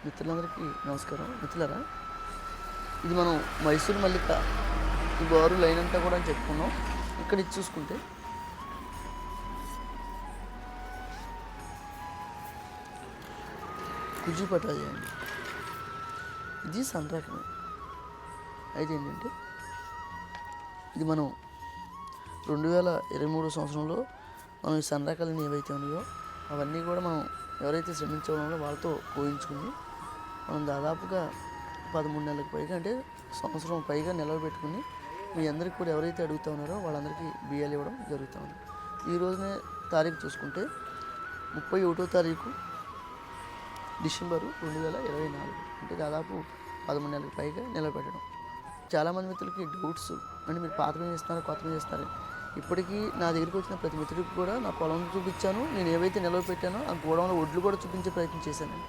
మిత్రులందరికీ నమస్కారం. మిత్రులారా, ఇది మనం మైసూర్ మల్లిక ఈ బారు లైన్ అంతా కూడా అని చెప్పుకున్నాం. ఇక్కడ ఇది చూసుకుంటే కుజుపటాయి అండి. ఇది సన్ రకమే. అయితే ఏంటంటే ఇది మనం 2023 సంవత్సరంలో మనం ఈ సన్ రకాలని ఏవైతే ఉన్నాయో అవన్నీ కూడా మనం ఎవరైతే శ్రమించే వాళ్ళో వాళ్ళతో కోయించుకుని మనం దాదాపుగా 13 నెలలకు పైగా, అంటే సంవత్సరం పైగా నిలవబెట్టుకుని మీ అందరికీ కూడా ఎవరైతే అడుగుతూ ఉన్నారో వాళ్ళందరికీ బియ్యాలు ఇవ్వడం జరుగుతూ ఉంది. ఈ రోజునే తారీఖు చూసుకుంటే 31వ తారీఖు డిసెంబరు 2024, అంటే దాదాపు 13 నెలలకు పైగా నిలబెట్టడం. చాలామంది మిత్రులకి డౌట్స్, అంటే మీరు పాత మీద ఇస్తున్నారు, కొత్త మీద ఇస్తున్నారు. ఇప్పటికీ నా దగ్గరికి వచ్చిన ప్రతి మిత్రుడికి కూడా నా పొలం చూపించాను. నేను ఏవైతే నిలవ పెట్టానో ఆ గోడౌన్లో ఒడ్లు కూడా చూపించే ప్రయత్నం చేశానండి.